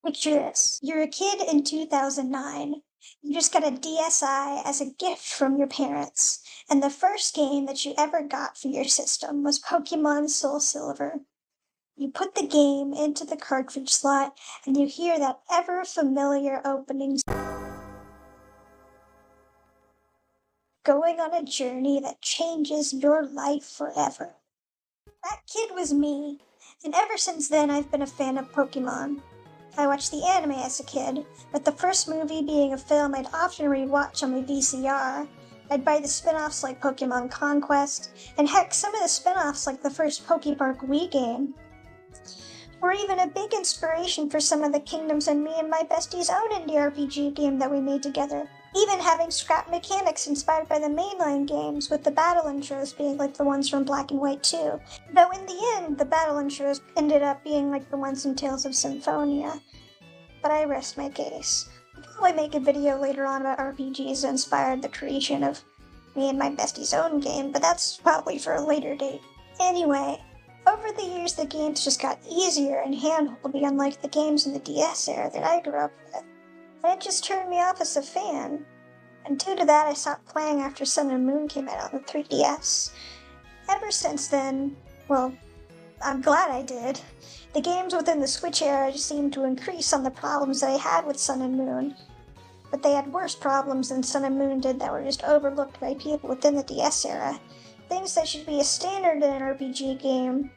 Picture this. You're a kid in 2009. You just got a DSi as a gift from your parents, and the first game that you ever got for your system was Pokemon Soul Silver. You put the game into the cartridge slot, and you hear that ever-familiar opening, going on a journey that changes your life forever. That kid was me, and ever since then I've been a fan of Pokemon. I watched the anime as a kid, with the first movie being a film I'd often rewatch on my VCR. I'd buy the spin-offs like Pokemon Conquest, and heck, some of the spin-offs like the first Pokepark Wii game were even a big inspiration for some of the Kingdoms and me and my bestie's own indie RPG game that we made together. Even having scrap mechanics inspired by the mainline games, with the battle intros being like the ones from Black and White 2. Though in the end, the battle intros ended up being like the ones in Tales of Symphonia. But I rest my case. I'll probably make a video later on about RPGs that inspired the creation of me and my bestie's own game, but that's probably for a later date. Anyway, over the years the games just got easier and handholdable, unlike the games in the DS era that I grew up with. And it just turned me off as a fan. And due to that, I stopped playing after Sun and Moon came out on the 3DS. Ever since then, well, I'm glad I did. The games within the Switch era just seemed to increase on the problems that I had with Sun and Moon. But they had worse problems than Sun and Moon did that were just overlooked by people within the DS era. Things that should be a standard in an RPG game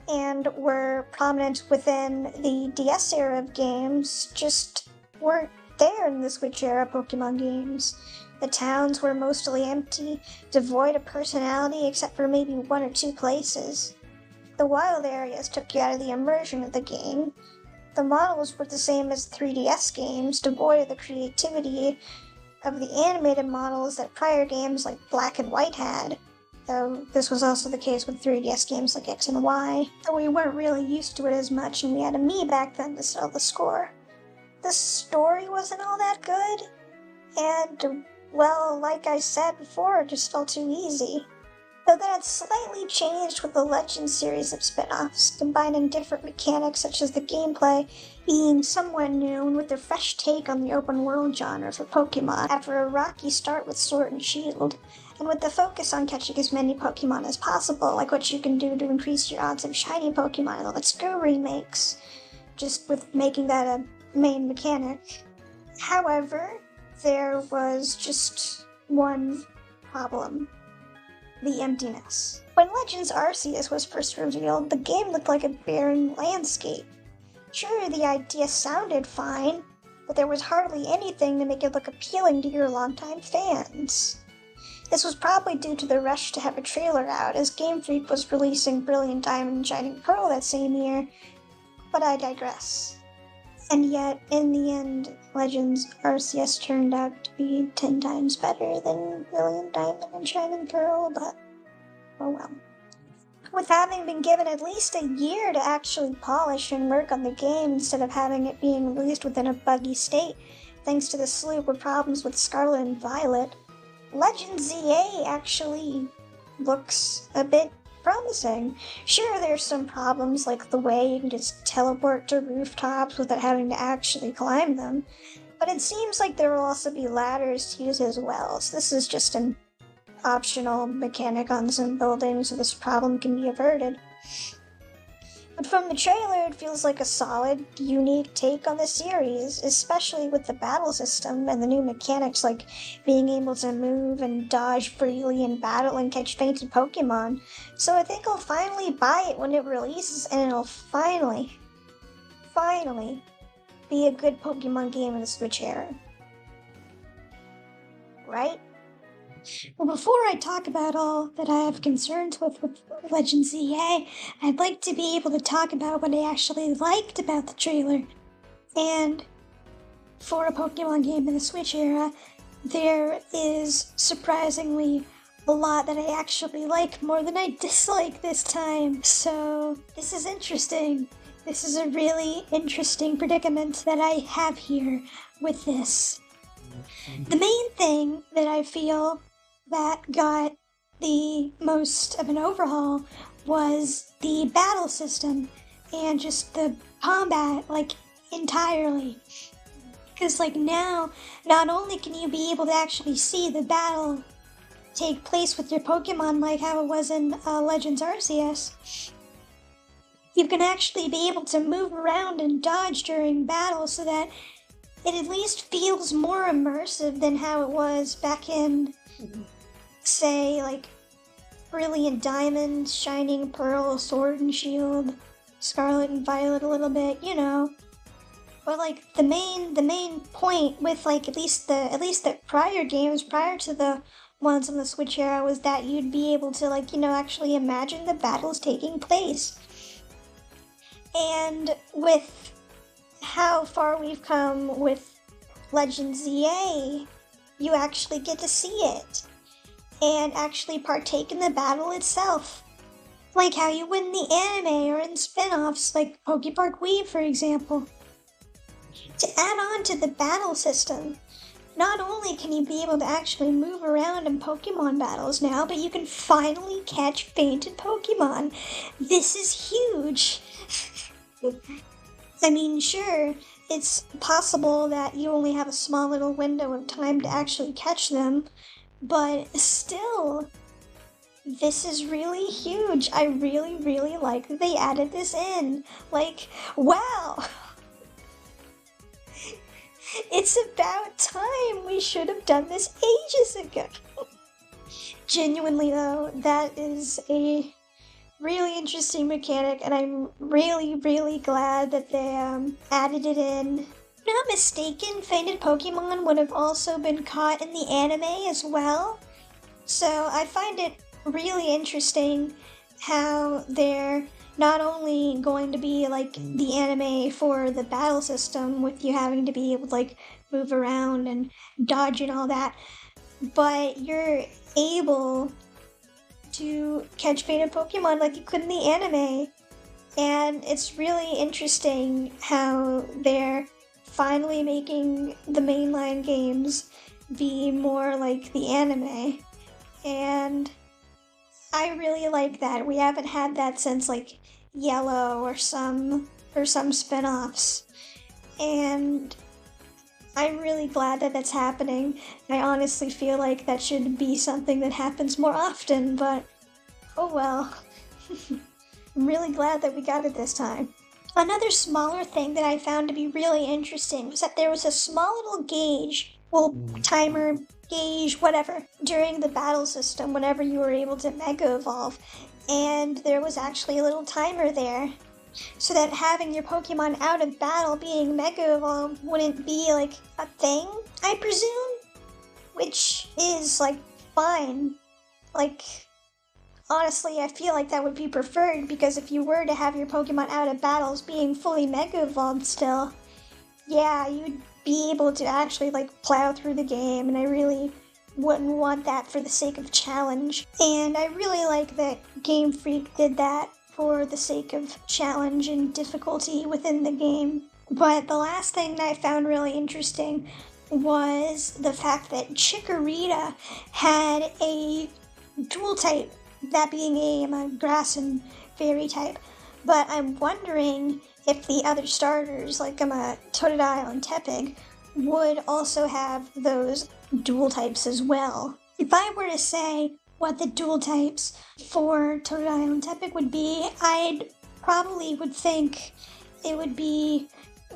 and were prominent within the DS era of games just weren't there in the Switch era Pokemon games. The towns were mostly empty, devoid of personality except for maybe one or two places. The wild areas took you out of the immersion of the game. The models were the same as 3DS games, devoid of the creativity of the animated models that prior games like Black and White had. Though this was also the case with 3DS games like X and Y, though we weren't really used to it as much and we had a Mii back then to settle the score. The story wasn't all that good, and, well, like I said before, it just felt too easy. Though that had slightly changed with the Legends series of spin-offs, combining different mechanics such as the gameplay being somewhat new and with a fresh take on the open world genre for Pokemon after a rocky start with Sword and Shield, and with the focus on catching as many Pokemon as possible, like what you can do to increase your odds of shiny Pokemon in the Let's Go remakes, just with making that a main mechanic. However, there was just one problem. The emptiness. When Legends Arceus was first revealed, the game looked like a barren landscape. Sure, the idea sounded fine, but there was hardly anything to make it look appealing to your longtime fans. This was probably due to the rush to have a trailer out, as Game Freak was releasing Brilliant Diamond and Shining Pearl that same year, but I digress. And yet, in the end, Legends Arceus turned out to be 10 times better than Brilliant Diamond and Shining Pearl, but oh well. With having been given at least a year to actually polish and work on the game instead of having it being released within a buggy state, thanks to the slew of problems with Scarlet and Violet, Legends ZA actually looks a bit promising. Sure, there's some problems like the way you can just teleport to rooftops without having to actually climb them, but it seems like there will also be ladders to use as well, so this is just an optional mechanic on some buildings so this problem can be averted. But from the trailer, it feels like a solid, unique take on the series, especially with the battle system and the new mechanics like being able to move and dodge freely in battle and catch fainted Pokemon. So I think I'll finally buy it when it releases, and it'll finally be a good Pokemon game in the Switch era. Right? Well, before I talk about all that I have concerns with Legends EA, I'd like to be able to talk about what I actually liked about the trailer. And for a Pokemon game in the Switch era, there is surprisingly a lot that I actually like more than I dislike this time. So this is interesting. This is a really interesting predicament that I have here with this. The main thing that I feel that got the most of an overhaul was the battle system and just the combat. Like, entirely. Because, like, now, not only can you be able to actually see the battle take place with your Pokemon like how it was in Legends Arceus, you can actually be able to move around and dodge during battle so that it at least feels more immersive than how it was back in, say, like, Brilliant Diamond, Shining Pearl, Sword and Shield, Scarlet and Violet a little bit, you know. But like the main point with like at least the prior games prior to the ones on the Switch era was that you'd be able to, like, you know, actually imagine the battles taking place. And with how far we've come with Legends ZA, you actually get to see it and actually partake in the battle itself. Like how you would in the anime or in spin-offs like Pokepark Weave, for example. To add on to the battle system, not only can you be able to actually move around in Pokemon battles now, but you can finally catch fainted Pokemon. This is huge. I mean, sure, it's possible that you only have a small little window of time to actually catch them, but still, this is really huge. I really, really like that they added this in. Like, wow! It's about time! We should have done this ages ago! Genuinely though, that is a really interesting mechanic, and I'm really, really glad that they added it in. If I'm not mistaken, fainted Pokemon would have also been caught in the anime as well. So I find it really interesting how they're not only going to be like the anime for the battle system with you having to be able to like move around and dodge and all that, but you're able to catch fainted Pokemon like you could in the anime. And it's really interesting how they're finally making the mainline games be more like the anime. And I really like that. We haven't had that since like Yellow or some spin-offs. And I'm really glad that that's happening. I honestly feel like that should be something that happens more often, but oh well. I'm really glad that we got it this time. Another smaller thing that I found to be really interesting was that there was a small little gauge, well, timer, gauge, whatever, during the battle system whenever you were able to Mega Evolve. And there was actually a little timer there, so that having your Pokemon out of battle being Mega Evolved wouldn't be like a thing, I presume? Which is like fine. Like, honestly, I feel like that would be preferred, because if you were to have your Pokemon out of battles being fully Mega Evolved still, yeah, you'd be able to actually like plow through the game, and I really wouldn't want that for the sake of challenge. And I really like that Game Freak did that for the sake of challenge and difficulty within the game. But the last thing that I found really interesting was the fact that Chikorita had a dual type, that being a grass and fairy type. But I'm wondering if the other starters, like Totodile and Tepig, would also have those dual types as well. If I were to say what the dual types for Totodile and Tepig would be, I'd probably would think it would be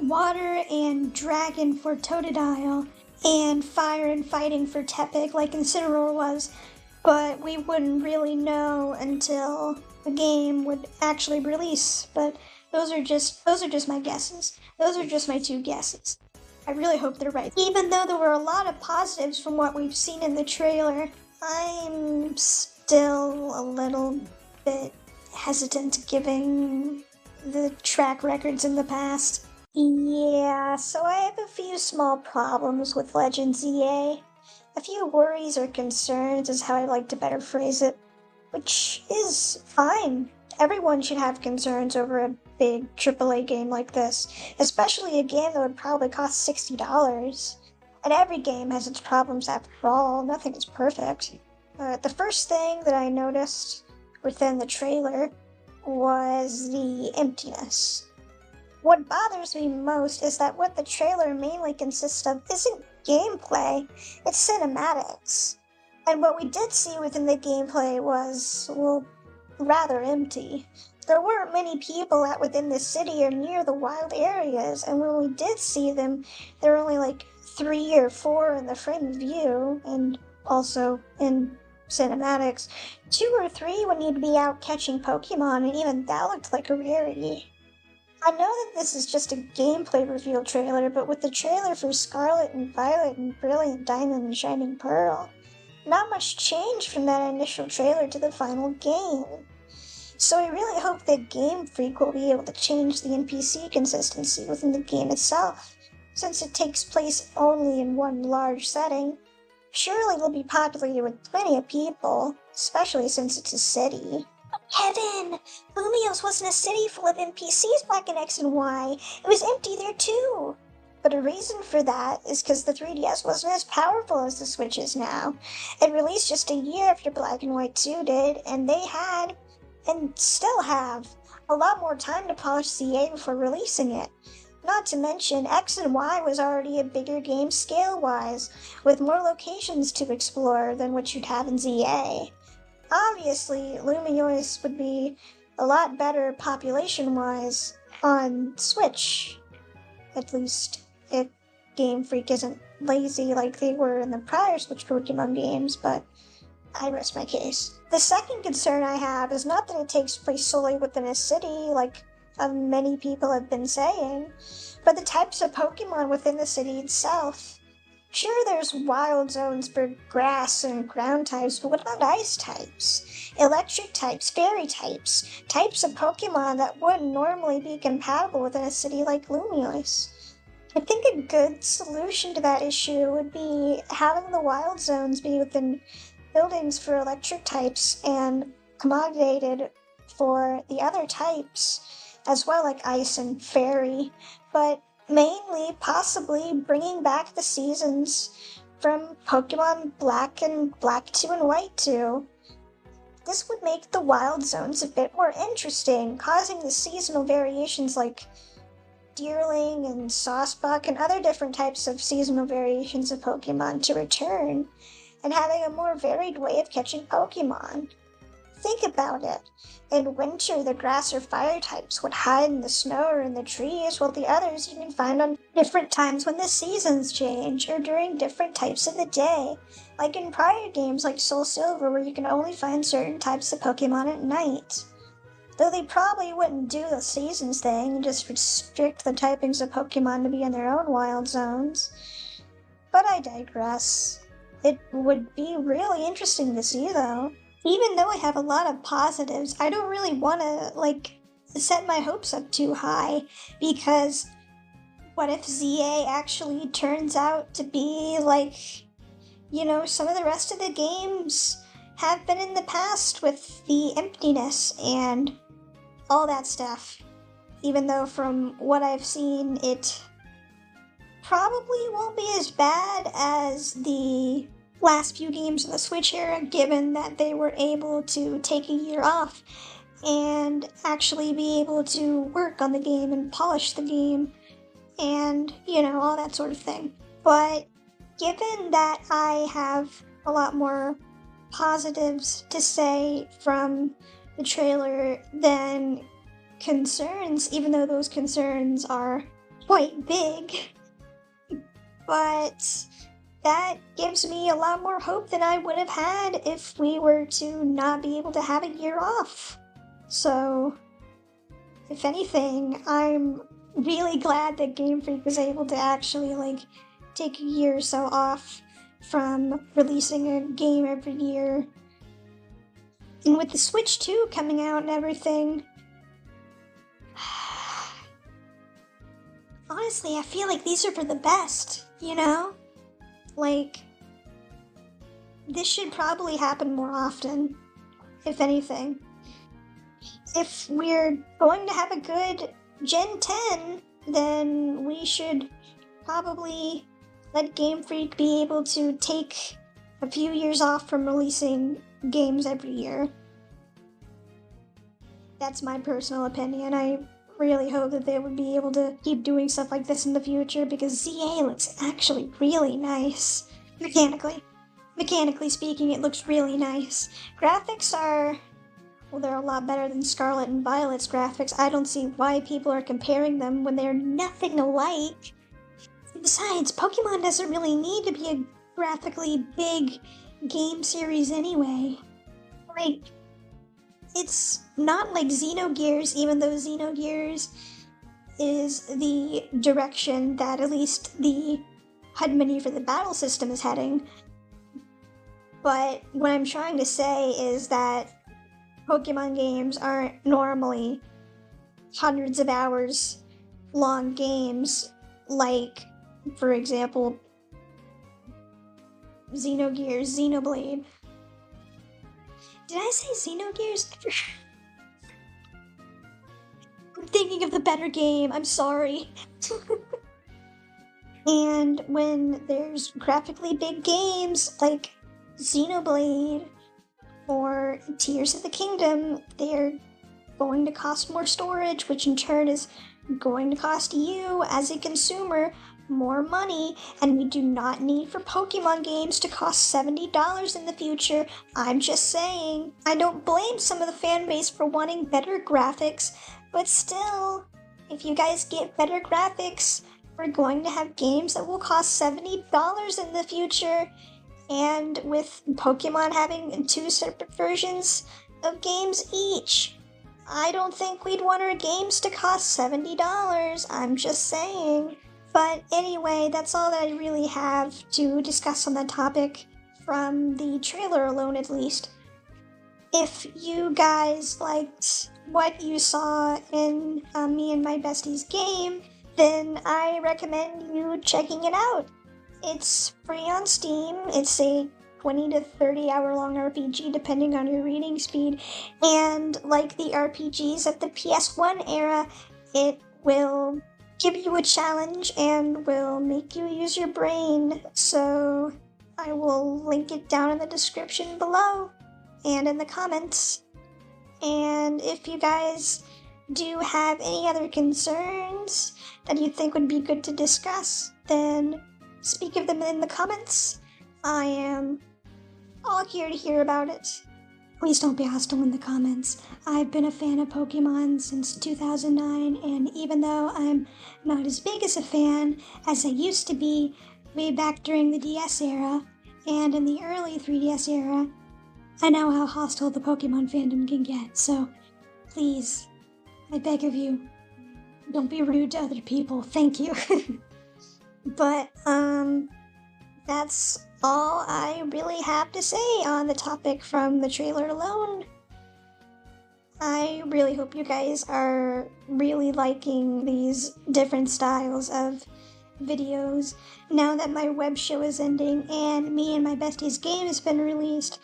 water and dragon for Totodile, and fire and fighting for Tepig, like Incineroar was. But we wouldn't really know until the game would actually release. But those are just my guesses. Those are just my two guesses. I really hope they're right. Even though there were a lot of positives from what we've seen in the trailer, I'm still a little bit hesitant giving the track records in the past. Yeah, so I have a few small problems with Legends EA. A few worries or concerns is how I like to better phrase it, which is fine. Everyone should have concerns over a big AAA game like this, especially a game that would probably cost $60. And every game has its problems after all, nothing is perfect. The first thing that I noticed within the trailer was the emptiness. What bothers me most is that what the trailer mainly consists of isn't gameplay, it's cinematics. And what we did see within the gameplay was, well, rather empty. There weren't many people out within the city or near the wild areas, and when we did see them, there were only like 3 or 4 in the frame of view, and also in cinematics. 2 or 3 would need to be out catching Pokemon, and even that looked like a rarity. I know that this is just a gameplay reveal trailer, but with the trailer for Scarlet and Violet and Brilliant Diamond and Shining Pearl, not much changed from that initial trailer to the final game. So I really hope that Game Freak will be able to change the NPC consistency within the game itself, since it takes place only in one large setting. Surely it'll be populated with plenty of people, especially since it's a city. Kevin! Lumios wasn't a city full of NPCs back in X and Y. It was empty there too. But a reason for that is because the 3DS wasn't as powerful as the Switch is now. It released just a year after Black and White 2 did, and they had, and still have, a lot more time to polish ZA before releasing it. Not to mention, X and Y was already a bigger game scale-wise, with more locations to explore than what you'd have in ZA. Obviously, Lumiose would be a lot better population-wise on Switch, at least if Game Freak isn't lazy like they were in the prior Switch Pokemon games, but I rest my case. The second concern I have is not that it takes place solely within a city, like many people have been saying, but the types of Pokemon within the city itself. Sure, there's wild zones for grass and ground types, but what about ice types? Electric types, fairy types, types of Pokemon that wouldn't normally be compatible within a city like Lumiose. I think a good solution to that issue would be having the wild zones be within buildings for electric types and accommodated for the other types, as well, like ice and fairy, but mainly possibly bringing back the seasons from Pokemon Black and Black 2 and White 2. This would make the wild zones a bit more interesting, causing the seasonal variations like Deerling and Saucebuck and other different types of seasonal variations of Pokemon to return, and having a more varied way of catching Pokemon. Think about it. In winter, the grass or fire types would hide in the snow or in the trees, while the others you can find on different times when the seasons change, or during different types of the day, like in prior games like Soul Silver, where you can only find certain types of Pokemon at night. Though they probably wouldn't do the seasons thing and just restrict the typings of Pokemon to be in their own wild zones. But I digress. It would be really interesting to see, though. Even though I have a lot of positives, I don't really want to, set my hopes up too high, because what if ZA actually turns out to be some of the rest of the games have been in the past with the emptiness and all that stuff. Even though from what I've seen, it probably won't be as bad as the last few games of the Switch era, given that they were able to take a year off and actually be able to work on the game and polish the game and, all that sort of thing. But given that I have a lot more positives to say from the trailer than concerns, even though those concerns are quite big, but that gives me a lot more hope than I would have had if we were to not be able to have a year off. So, if anything, I'm really glad that Game Freak was able to actually, take a year or so off from releasing a game every year. And with the Switch 2 coming out and everything, honestly, I feel like these are for the best, this should probably happen more often, if anything. If we're going to have a good Gen 10, then we should probably let Game Freak be able to take a few years off from releasing games every year. That's my personal opinion. I really hope that they would be able to keep doing stuff like this in the future because ZA looks actually really nice. Mechanically speaking, it looks really nice. Graphics are, well, they're a lot better than Scarlet and Violet's graphics. I don't see why people are comparing them when they're nothing alike. Besides, Pokemon doesn't really need to be a graphically big game series anyway. Like, it's not like Xenogears, even though Xenogears is the direction that at least the HUD menu for the battle system is heading. But what I'm trying to say is that Pokemon games aren't normally hundreds of hours long games like, for example, Xenogears, Xenoblade. Did I say Xenogears? I'm thinking of the better game, I'm sorry. And when there's graphically big games like Xenoblade or Tears of the Kingdom, they're going to cost more storage, which in turn is going to cost you as a consumer more money, and we do not need for Pokemon games to cost $70 in the future. I'm just saying. I don't blame some of the fan base for wanting better graphics, but still, if you guys get better graphics, we're going to have games that will cost $70 in the future, and with Pokemon having 2 separate versions of games each, I don't think we'd want our games to cost $70. I'm just saying. But anyway, that's all that I really have to discuss on that topic, from the trailer alone at least. If you guys liked what you saw in me and my bestie's game, then I recommend you checking it out. It's free on Steam. It's a 20 to 30 hour long RPG depending on your reading speed, and like the RPGs of the PS1 era, it will give you a challenge and will make you use your brain. So I will link it down in the description below and in the comments. And if you guys do have any other concerns that you think would be good to discuss, then speak of them in the comments. I am all here to hear about it. Please don't be hostile in the comments. I've been a fan of Pokemon since 2009, and even though I'm not as big as a fan as I used to be way back during the DS era and in the early 3DS era, I know how hostile the Pokemon fandom can get, so please, I beg of you, don't be rude to other people. Thank you. But, that's all I really have to say on the topic from the trailer alone. I really hope you guys are really liking these different styles of videos. Now that my web show is ending and me and my bestie's game has been released,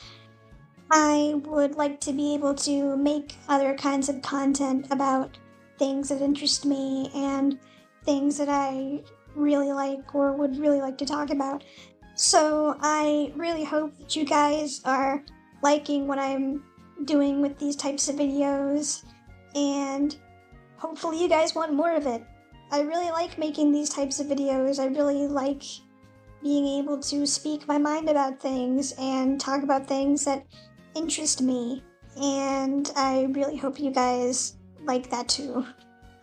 I would like to be able to make other kinds of content about things that interest me and things that I really like or would really like to talk about. So I really hope that you guys are liking what I'm doing with these types of videos, and hopefully you guys want more of it. I really like making these types of videos. I really like being able to speak my mind about things and talk about things that interest me, and I really hope you guys like that too.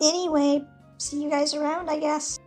Anyway, see you guys around, I guess.